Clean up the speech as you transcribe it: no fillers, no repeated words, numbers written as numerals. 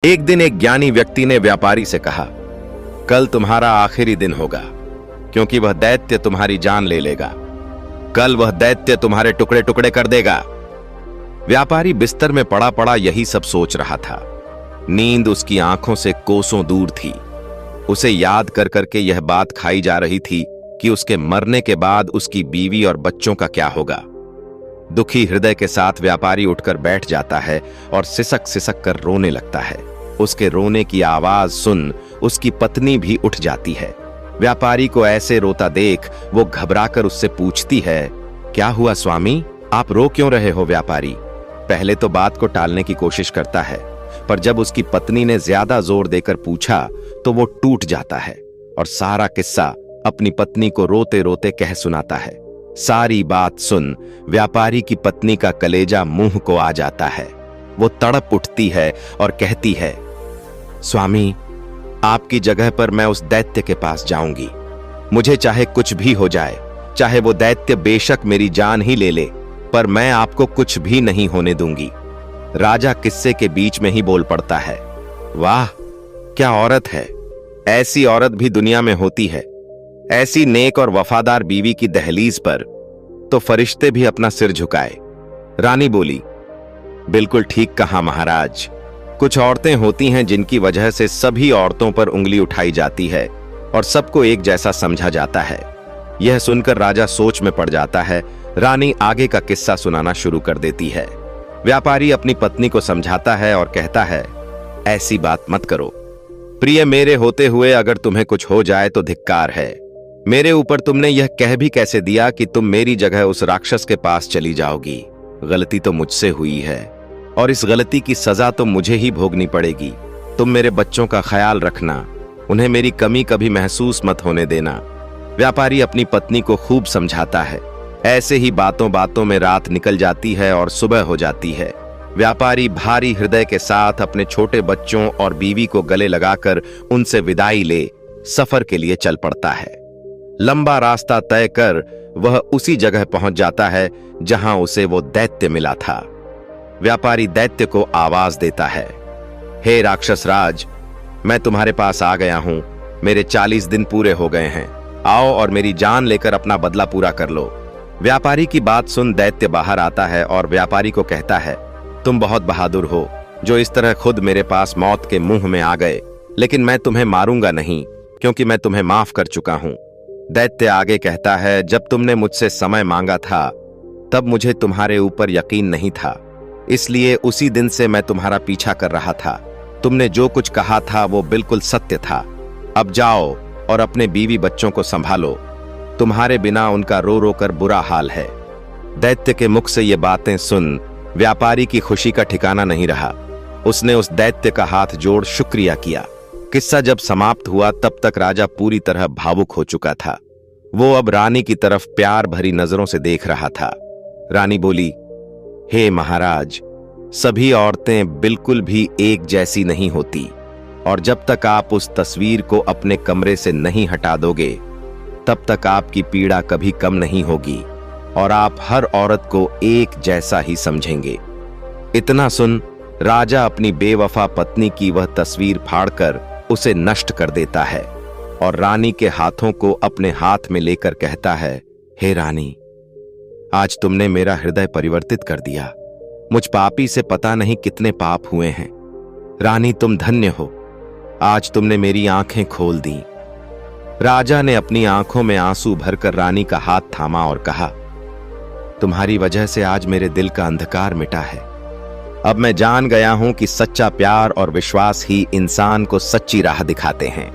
एक दिन एक ज्ञानी व्यक्ति ने व्यापारी से कहा, कल तुम्हारा आखिरी दिन होगा, क्योंकि वह दैत्य तुम्हारी जान ले लेगा। कल वह दैत्य तुम्हारे टुकड़े टुकड़े कर देगा। व्यापारी बिस्तर में पड़ा पड़ा यही सब सोच रहा था। नींद उसकी आंखों से कोसों दूर थी। उसे याद कर करके यह बात खाई जा रही थी कि उसके मरने के बाद उसकी बीवी और बच्चों का क्या होगा। दुखी हृदय के साथ व्यापारी उठकर बैठ जाता है और सिसक सिसक कर रोने लगता है। उसके रोने की आवाज सुन उसकी पत्नी भी उठ जाती है। व्यापारी को ऐसे रोता देख वो घबराकर उससे पूछती है, क्या हुआ स्वामी, आप रो क्यों रहे हो? व्यापारी पहले तो बात को टालने की कोशिश करता है, पर जब उसकी पत्नी ने ज्यादा जोर देकर पूछा तो वो टूट जाता है और सारा किस्सा अपनी पत्नी को रोते रोते कह सुनाता है। सारी बात सुन व्यापारी की पत्नी का कलेजा मुंह को आ जाता है। वो तड़प उठती है और कहती है, स्वामी, आपकी जगह पर मैं उस दैत्य के पास जाऊंगी। मुझे चाहे कुछ भी हो जाए, चाहे वो दैत्य बेशक मेरी जान ही ले ले, पर मैं आपको कुछ भी नहीं होने दूंगी। राजा किस्से के बीच में ही बोल पड़ता है, वाह क्या औरत है, ऐसी औरत भी दुनिया में होती है। ऐसी नेक और वफादार बीवी की दहलीज पर तो फरिश्ते भी अपना सिर झुकाए। रानी बोली, बिल्कुल ठीक कहा महाराज। कुछ औरतें होती हैं जिनकी वजह से सभी औरतों पर उंगली उठाई जाती है और सबको एक जैसा समझा जाता है। यह सुनकर राजा सोच में पड़ जाता है। रानी आगे का किस्सा सुनाना शुरू कर देती है। व्यापारी अपनी पत्नी को समझाता है और कहता है, ऐसी बात मत करो प्रिय, मेरे होते हुए अगर तुम्हें कुछ हो जाए तो धिक्कार है। मेरे ऊपर तुमने यह कह भी कैसे दिया कि तुम मेरी जगह उस राक्षस के पास चली जाओगी। गलती तो मुझसे हुई है और इस गलती की सजा तो मुझे ही भोगनी पड़ेगी। तुम मेरे बच्चों का ख्याल रखना, उन्हें मेरी कमी कभी महसूस मत होने देना। व्यापारी अपनी पत्नी को खूब समझाता है। ऐसे ही बातों बातों में रात निकल जाती है और सुबह हो जाती है। व्यापारी भारी हृदय के साथ अपने छोटे बच्चों और बीवी को गले लगाकर उनसे विदाई ले सफर के लिए चल पड़ता है। लंबा रास्ता तय कर वह उसी जगह पहुंच जाता है जहां उसे वो दैत्य मिला था। व्यापारी दैत्य को आवाज देता है, हे राक्षस राज, मैं तुम्हारे पास आ गया हूं। मेरे 40 दिन पूरे हो गए हैं। आओ और मेरी जान लेकर अपना बदला पूरा कर लो। व्यापारी की बात सुन दैत्य बाहर आता है और व्यापारी को कहता है, तुम बहुत बहादुर हो जो इस तरह खुद मेरे पास मौत के मुंह में आ गए, लेकिन मैं तुम्हें मारूंगा नहीं, क्योंकि मैं तुम्हें माफ कर चुका हूं। दैत्य आगे कहता है, जब तुमने मुझसे समय मांगा था तब मुझे तुम्हारे ऊपर यकीन नहीं था, इसलिए उसी दिन से मैं तुम्हारा पीछा कर रहा था। तुमने जो कुछ कहा था वो बिल्कुल सत्य था। अब जाओ और अपने बीवी बच्चों को संभालो, तुम्हारे बिना उनका रो रो कर बुरा हाल है। दैत्य के मुख से ये बातें सुन व्यापारी की खुशी का ठिकाना नहीं रहा। उसने उस दैत्य का हाथ जोड़ शुक्रिया किया। किस्सा जब समाप्त हुआ तब तक राजा पूरी तरह भावुक हो चुका था। वो अब रानी की तरफ प्यार भरी नजरों से देख रहा था। रानी बोली, हे महाराज, सभी औरतें बिल्कुल भी एक जैसी नहीं होती, और जब तक आप उस तस्वीर को अपने कमरे से नहीं हटा दोगे तब तक आपकी पीड़ा कभी कम नहीं होगी और आप हर औरत को एक जैसा ही समझेंगे। इतना सुन राजा अपनी बेवफा पत्नी की वह तस्वीर फाड़कर उसे नष्ट कर देता है और रानी के हाथों को अपने हाथ में लेकर कहता है, हे रानी, आज तुमने मेरा हृदय परिवर्तित कर दिया। मुझ पापी से पता नहीं कितने पाप हुए हैं। रानी, तुम धन्य हो, आज तुमने मेरी आंखें खोल दी। राजा ने अपनी आंखों में आंसू भरकर रानी का हाथ थामा और कहा, तुम्हारी वजह से आज मेरे दिल का अंधकार मिटा है। अब मैं जान गया हूं कि सच्चा प्यार और विश्वास ही इंसान को सच्ची राह दिखाते हैं।